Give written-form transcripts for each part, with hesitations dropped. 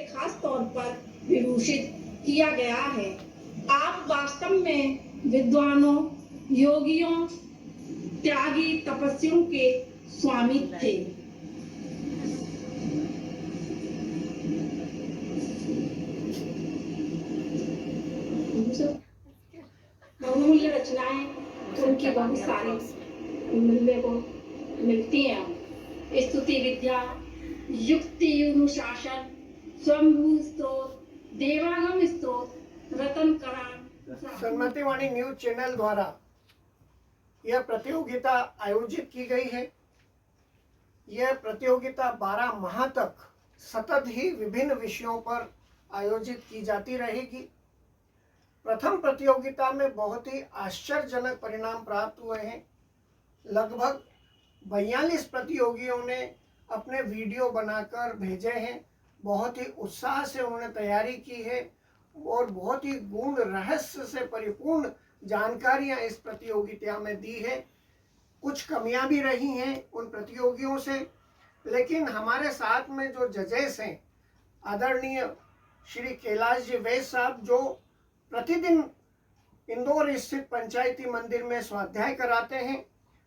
खास तौर पर विभूषित किया गया है। आप वास्तव में विद्वानों, योगियों, त्यागी, तपस्वियों के स्वामी थे। बहुमूल्य रचनाएं उनकी बहुत सारी मिलने को मिलती हैं। स्तुति विद्या, युक्ति अनुशासन, स्वयंभू स्त्रोत, देवागम स्त्रोत, रतन करार। सन्मतिवाणी न्यूज चैनल द्वारा यह प्रतियोगिता आयोजित की गई है। यह प्रतियोगिता 12 माह तक सतत ही विभिन्न विषयों पर आयोजित की जाती रहेगी। प्रथम प्रतियोगिता में बहुत ही आश्चर्यजनक परिणाम प्राप्त हुए हैं। लगभग 42 प्रतियोगियों ने अपने वीडियो बनाकर भेजे हैं। बहुत ही उत्साह से उन्होंने तैयारी की है और बहुत ही गूढ़ रहस्य से परिपूर्ण जानकारियां इस प्रतियोगिता में दी है। कुछ कमियां भी रही हैं उन प्रतियोगियों से, लेकिन हमारे साथ में जो जजेस हैं, आदरणीय श्री कैलाश जी वैद्य साहब, जो प्रतिदिन इंदौर स्थित पंचायती मंदिर में स्वाध्याय कराते हैं।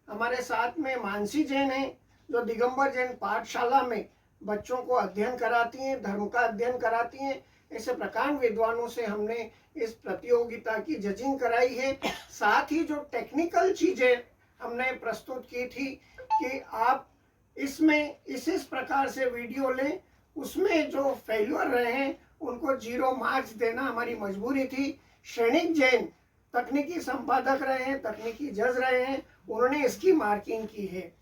हमारे साथ में मानसी जैन हैं, जो दिगंबर जैन पाठशाला में बच्चों को अध्ययन कराती हैं, धर्म का अध्ययन कराती हैं। ऐसे प्रकांड विद्वानों से हमने इस प्रतियोगिता की जजिंग कराई है। साथ ही जो टेक्निकल चीजें हमने प्रस्तुत की थी कि आप इसमें इस प्रकार से वीडियो लें, उसमें जो फेल्यूर रहे हैं उनको 0 मार्क्स देना हमारी मजबूरी थी। श्रेणिक जैन तकनीकी संपादक रहे हैं, तकनीकी जज रहे हैं, उन्होंने इसकी मार्किंग की है।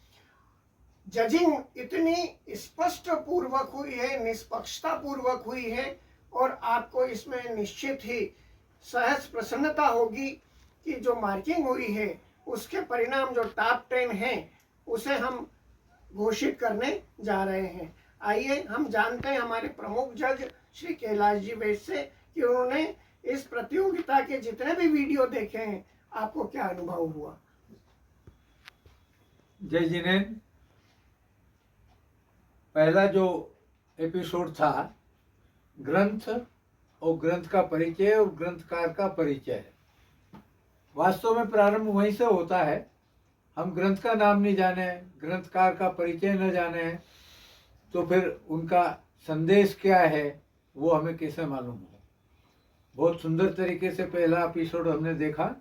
जजिंग इतनी स्पष्ट पूर्वक हुई है, निष्पक्षता पूर्वक हुई है और आपको इसमें निश्चित ही सहज प्रसन्नता होगी कि जो मार्किंग हुई है उसके परिणाम जो टॉप 10 हैं उसे हम घोषित करने जा रहे हैं। आइए हम जानते हैं हमारे प्रमुख जज श्री कैलाश जी वैद्य से कि उन्होंने इस प्रतियोगिता के जितने भी वीडियो देखे हैं आपको क्या अनुभव हुआ। जय जिनेन्द्र, पहला जो एपिसोड था ग्रंथ और ग्रंथ का परिचय और ग्रंथकार का परिचय, वास्तव में प्रारंभ वहीं से होता है। हम ग्रंथ का नाम नहीं जाने, ग्रंथकार का परिचय न जाने, तो फिर उनका संदेश क्या है वो हमें कैसे मालूम हो। बहुत सुंदर तरीके से पहला एपिसोड हमने देखा।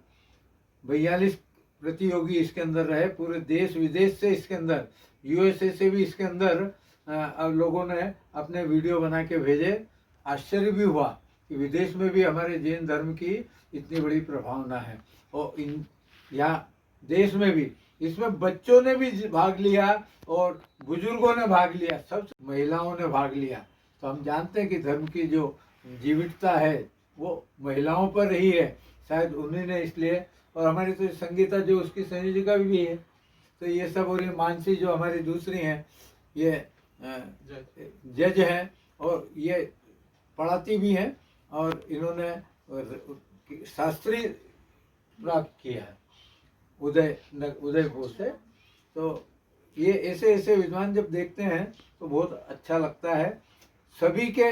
42 प्रतियोगी इसके अंदर रहे, पूरे देश विदेश से इसके अंदर, यूएसए से भी इसके अंदर लोगों ने अपने वीडियो बना के भेजे। आश्चर्य भी हुआ कि विदेश में भी हमारे जैन धर्म की इतनी बड़ी प्रभावना है और यहाँ देश में भी इसमें बच्चों ने भी भाग लिया और बुजुर्गों ने भाग लिया, सब महिलाओं ने भाग लिया। तो हम जानते हैं कि धर्म की जो जीवितता है वो महिलाओं पर रही है, शायद उन्हीं ने इसलिए। और हमारी तो संगीता जो उसकी संयोजिका भी है, तो ये सब। और ये मानसी जो हमारी दूसरी हैं, ये जज हैं और ये पढ़ाती भी हैं और इन्होंने शास्त्री प्राप्त किया है उदयपुर से। तो ये ऐसे विद्वान जब देखते हैं तो बहुत अच्छा लगता है। सभी के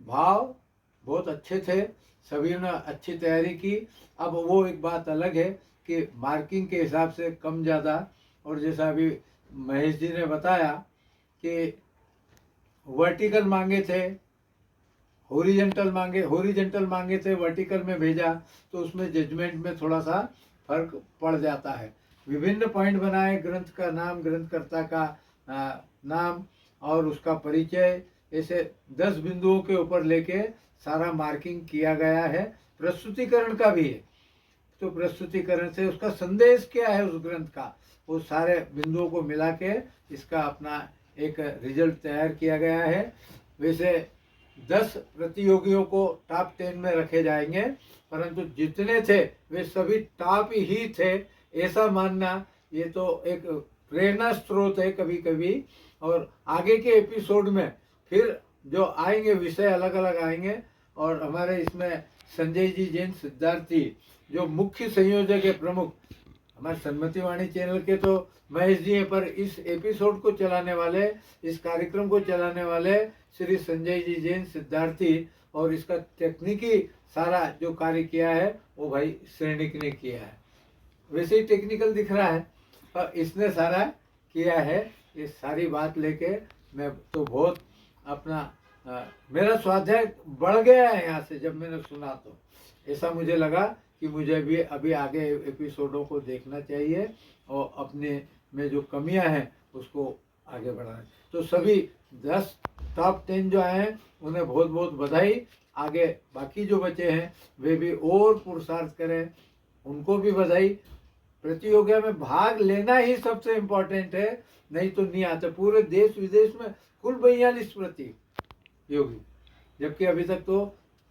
भाव बहुत अच्छे थे, सभी ने अच्छी तैयारी की। अब वो एक बात अलग है कि मार्किंग के हिसाब से कम ज़्यादा, और जैसा अभी महेश जी ने बताया कि वर्टिकल मांगे थे, हॉरिजॉन्टल मांगे थे, वर्टिकल में भेजा, तो उसमें जजमेंट में थोड़ा सा फर्क पड़ जाता है। विभिन्न पॉइंट बनाए, ग्रंथ का नाम, ग्रंथकर्ता का नाम और उसका परिचय, ऐसे 10 बिंदुओं के ऊपर लेके सारा मार्किंग किया गया है। प्रस्तुतिकरण का भी है, तो प्रस्तुतिकरण से उसका संदेश क्या है उस ग्रंथ का, वो सारे बिंदुओं को मिला के इसका अपना एक रिजल्ट तैयार किया गया है। वैसे 10 प्रतियोगियों को टॉप 10 में रखे जाएंगे, परंतु जितने थे वे सभी टॉप ही थे, ऐसा मानना ये तो एक प्रेरणा स्रोत है कभी कभी। और आगे के एपिसोड में फिर जो आएंगे विषय अलग अलग आएंगे। और हमारे इसमें संजय जी जैन सिद्धार्थी जो मुख्य संयोजक है, प्रमुख हमारे सन्मति वाणी चैनल के तो महेश जी हैं, पर इस एपिसोड को चलाने वाले, इस कार्यक्रम को चलाने वाले श्री संजय जी जैन सिद्धार्थी, और इसका तकनीकी सारा जो कार्य किया है वो भाई श्रेणिक ने किया है। वैसे ही टेक्निकल दिख रहा है पर इसने सारा किया है। ये सारी बात लेके मैं तो बहुत अपना मेरा स्वाध्याय बढ़ गया है यहाँ से जब मैंने सुना, तो ऐसा मुझे लगा कि मुझे भी अभी आगे एपिसोडों को देखना चाहिए और अपने में जो कमियां हैं उसको आगे बढ़ाना। तो सभी 10 टॉप 10 जो आए हैं उन्हें बहुत बहुत बधाई। आगे बाकी जो बचे हैं वे भी और पुरुषार्थ करें, उनको भी बधाई। प्रतियोगिता में भाग लेना ही सबसे इम्पोर्टेंट है, नहीं तो नहीं आते। पूरे देश विदेश में कुल 42 प्रतियोगी, जबकि अभी तक तो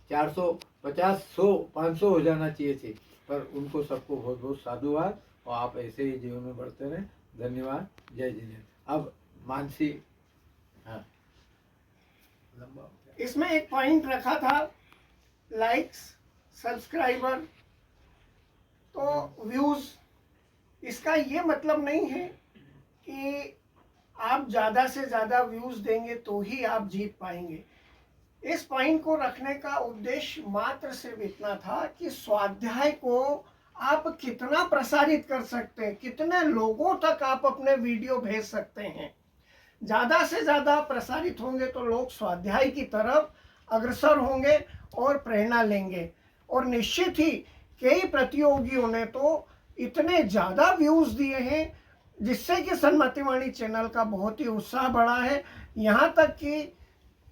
450, 100, 500 हो जाना चाहिए थी। पर उनको सबको बहुत बहुत साधुवाद, और आप ऐसे ही जीवन में बढ़ते रहें। धन्यवाद। जय जिनेन्द्र। अब मानसी, हाँ लंबा हो गया। इसमें एक पॉइंट रखा था, लाइक्स, सब्सक्राइबर, तो व्यूज। इसका ये मतलब नहीं है कि आप ज़्यादा से ज़्यादा व्यूज देंगे तो ही आप जीत पाएंगे। इस पॉइंट को रखने का उद्देश्य मात्र सिर्फ इतना था कि स्वाध्याय को आप कितना प्रसारित कर सकते हैं, कितने लोगों तक आप अपने वीडियो भेज सकते हैं। ज़्यादा से ज़्यादा प्रसारित होंगे तो लोग स्वाध्याय की तरफ अग्रसर होंगे और प्रेरणा लेंगे। और निश्चित ही कई प्रतियोगियों ने तो इतने ज़्यादा व्यूज़ दिए हैं जिससे कि सन्मति वाणी चैनल का बहुत ही उत्साह बढ़ा है। यहाँ तक कि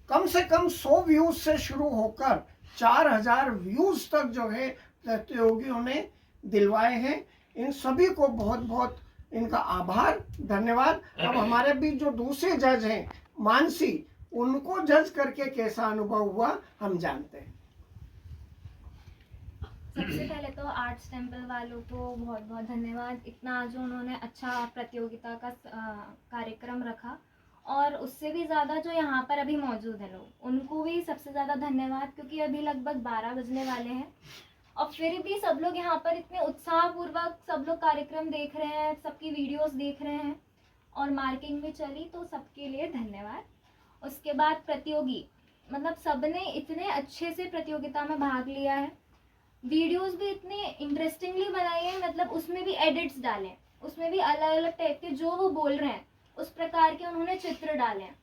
कम से कम 100 व्यूज़ से शुरू होकर 4000 व्यूज़ तक जो है प्रतियोगियों ने दिलवाए हैं। इन सभी को बहुत बहुत इनका आभार, धन्यवाद। अब हमारे बीच जो दूसरे जज हैं मानसी, उनको जज करके कैसा अनुभव हुआ हम जानते हैं। सबसे पहले तो आर्ट्स टेम्पल वालों को बहुत बहुत धन्यवाद। इतना जो उन्होंने अच्छा प्रतियोगिता का कार्यक्रम रखा, और उससे भी ज़्यादा जो यहाँ पर अभी मौजूद हैं लोग, उनको भी सबसे ज़्यादा धन्यवाद, क्योंकि अभी लगभग 12 बजने वाले हैं और फिर भी सब लोग यहाँ पर इतने उत्साहपूर्वक सब लोग कार्यक्रम देख रहे हैं, सबकी वीडियोस देख रहे हैं और मार्किंग भी चली, तो सबके लिए धन्यवाद। उसके बाद प्रतियोगी, मतलब सबने इतने अच्छे से प्रतियोगिता में भाग लिया है, वीडियोस भी इतने इंटरेस्टिंगली बनाई है, मतलब उसमें भी एडिट्स डाले, उसमें भी अलग अलग टाइप के जो वो बोल रहे हैं उस प्रकार के उन्होंने चित्र डाले हैं।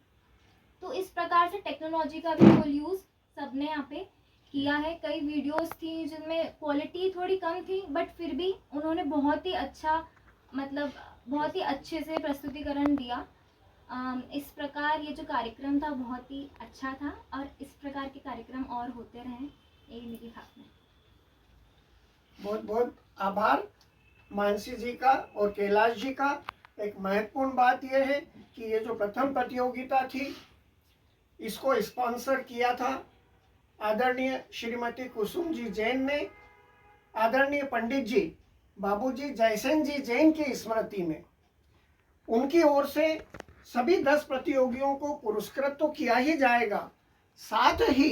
तो इस प्रकार से टेक्नोलॉजी का भी फुल यूज़ सबने यहाँ पे किया है। कई वीडियोस थी जिनमें क्वालिटी थोड़ी कम थी, बट फिर भी उन्होंने बहुत ही अच्छा, मतलब बहुत ही अच्छे से प्रस्तुतिकरण दिया। इस प्रकार ये जो कार्यक्रम था बहुत ही अच्छा था, और इस प्रकार के कार्यक्रम और होते रहें, यही मेरी खास है। बहुत बहुत आभार मानसी जी का और कैलाश जी का। एक महत्वपूर्ण बात यह है कि ये जो प्रथम प्रतियोगिता थी इसको स्पॉन्सर किया था आदरणीय श्रीमती कुसुम जी जैन ने, आदरणीय पंडित जी बाबूजी जयसेन जी जैन की स्मृति में। उनकी ओर से सभी 10 प्रतियोगियों को पुरस्कृत तो किया ही जाएगा, साथ ही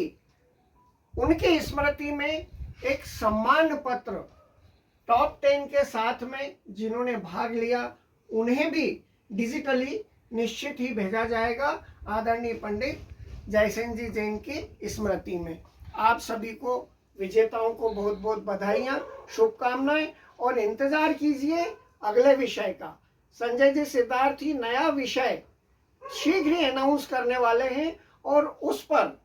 उनकी स्मृति में एक सम्मान पत्र टॉप 10 के साथ में जिन्होंने भाग लिया उन्हें भी डिजिटली निश्चित ही भेजा जाएगा आदरणीय पंडित जयसेन जी जैन की स्मृति में। आप सभी को, विजेताओं को बहुत बहुत बधाइयाँ, शुभकामनाएं, और इंतजार कीजिए अगले विषय का। संजय जी सिद्धार्थी नया विषय शीघ्र ही अनाउंस करने वाले हैं और उस पर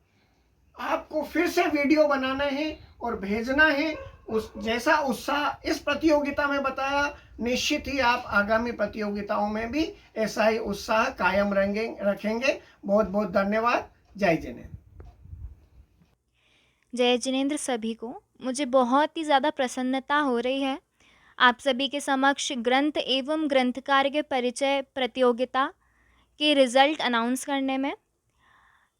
आपको फिर से वीडियो बनाना है और भेजना है। उस जैसा उत्साह इस प्रतियोगिता में बताया, निश्चित ही आप आगामी प्रतियोगिताओं में भी ऐसा ही उत्साह कायम रखेंगे। बहुत बहुत धन्यवाद। जय जिनेन्द्र। जय जिनेन्द्र सभी को। मुझे बहुत ही ज़्यादा प्रसन्नता हो रही है आप सभी के समक्ष ग्रंथ एवं ग्रंथकार के परिचय प्रतियोगिता के रिज़ल्ट अनाउंस करने में।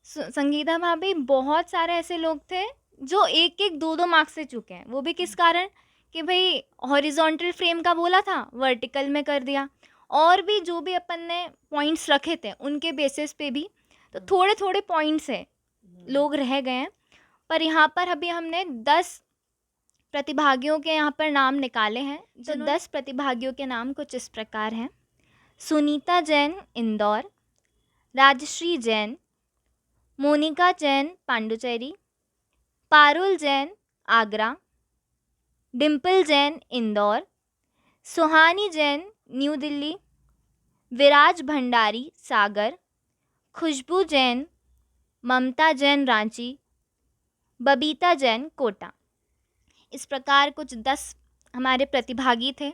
संगीता भाभी, बहुत सारे ऐसे लोग थे जो 1-1, 2-2 मार्क्स से चुके हैं। वो भी किस कारण कि भाई हॉरिजॉन्टल फ्रेम का बोला था, वर्टिकल में कर दिया, और भी जो भी अपन ने पॉइंट्स रखे थे उनके बेसिस पे भी तो थोड़े थोड़े पॉइंट्स से लोग रह गए हैं। पर यहाँ पर अभी हमने 10 प्रतिभागियों के यहाँ पर नाम निकाले हैं। जो 10 प्रतिभागियों के नाम कुछ इस प्रकार हैं: सुनीता जैन इंदौर, राजश्री जैन, मोनिका जैन पांडुचेरी, पारुल जैन आगरा, डिम्पल जैन इंदौर, सुहानी जैन न्यू दिल्ली, विराज भंडारी सागर, खुशबू जैन, ममता जैन रांची, बबीता जैन कोटा। इस प्रकार कुछ 10 हमारे प्रतिभागी थे।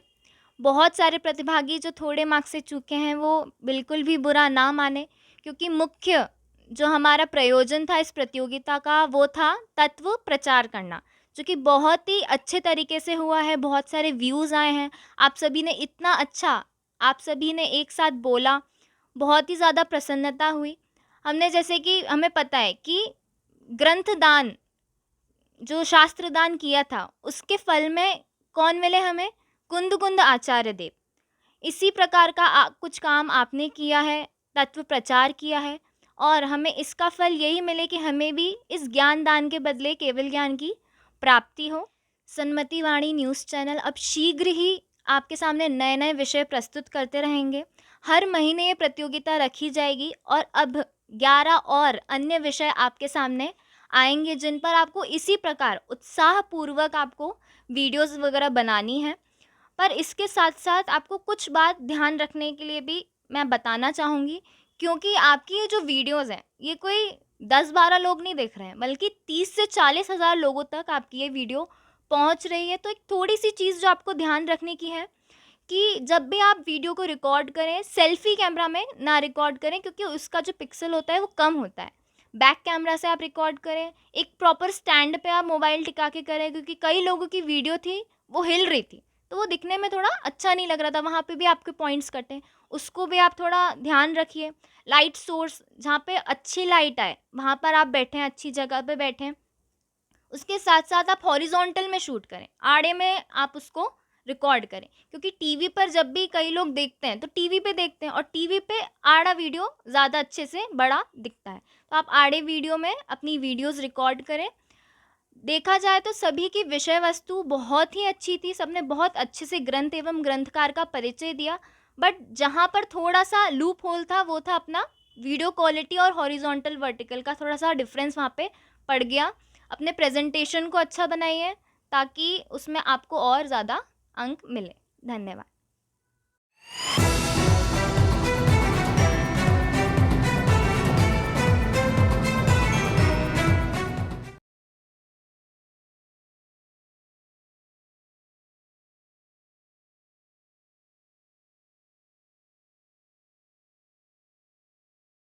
बहुत सारे प्रतिभागी जो थोड़े मार्क्स से चूके हैं वो बिल्कुल भी बुरा ना माने, क्योंकि मुख्य जो हमारा प्रयोजन था इस प्रतियोगिता का वो था तत्व प्रचार करना, जो कि बहुत ही अच्छे तरीके से हुआ है। बहुत सारे व्यूज़ आए हैं, आप सभी ने इतना अच्छा, आप सभी ने एक साथ बोला, बहुत ही ज़्यादा प्रसन्नता हुई। हमने, जैसे कि हमें पता है कि ग्रंथदान, जो शास्त्रदान किया था, उसके फल में कौन मिले हमें? कुंद आचार्य देव। इसी प्रकार का कुछ काम आपने किया है, तत्व प्रचार किया है, और हमें इसका फल यही मिले कि हमें भी इस ज्ञान दान के बदले केवल ज्ञान की प्राप्ति हो। सन्मति वाणी न्यूज़ चैनल अब शीघ्र ही आपके सामने नए नए विषय प्रस्तुत करते रहेंगे। हर महीने ये प्रतियोगिता रखी जाएगी और अब 11 और अन्य विषय आपके सामने आएंगे, जिन पर आपको इसी प्रकार उत्साहपूर्वक आपको वीडियोस वगैरह बनानी है। पर इसके साथ साथ आपको कुछ बात ध्यान रखने के लिए भी मैं बताना चाहूँगी, क्योंकि आपकी ये जो वीडियोस हैं ये कोई 10-12 लोग नहीं देख रहे हैं, बल्कि 30 से 40 हज़ार लोगों तक आपकी ये वीडियो पहुंच रही है। तो एक थोड़ी सी चीज़ जो आपको ध्यान रखने की है कि जब भी आप वीडियो को रिकॉर्ड करें, सेल्फी कैमरा में ना रिकॉर्ड करें, क्योंकि उसका जो पिक्सल होता है वो कम होता है। बैक कैमरा से आप रिकॉर्ड करें, एक प्रॉपर स्टैंड पे आप मोबाइल टिका के करें, क्योंकि कई लोगों की वीडियो थी वो हिल रही थी, तो वो दिखने में थोड़ा अच्छा नहीं लग रहा था, वहाँ पे भी आपके पॉइंट्स कटे, उसको भी आप थोड़ा ध्यान रखिए। लाइट सोर्स, जहाँ पे अच्छी लाइट आए वहाँ पर आप बैठें, अच्छी जगह पे बैठें। उसके साथ साथ आप हॉरिजॉन्टल में शूट करें, आड़े में आप उसको रिकॉर्ड करें, क्योंकि टीवी पर जब भी कई लोग देखते हैं तो टीवी पे देखते हैं और टीवी पे आड़ा वीडियो ज़्यादा अच्छे से बड़ा दिखता है। तो आप आड़े वीडियो में अपनी वीडियोस रिकॉर्ड करें। देखा जाए तो सभी की विषय वस्तु बहुत ही अच्छी थी, सबने बहुत अच्छे से ग्रंथ एवं ग्रंथकार का परिचय दिया, बट जहाँ पर थोड़ा सा लूप होल था वो था अपना वीडियो क्वालिटी और हॉरिजॉन्टल वर्टिकल का थोड़ा सा डिफरेंस वहाँ पे पड़ गया। अपने प्रेजेंटेशन को अच्छा बनाइए ताकि उसमें आपको और ज़्यादा अंक मिले। धन्यवाद।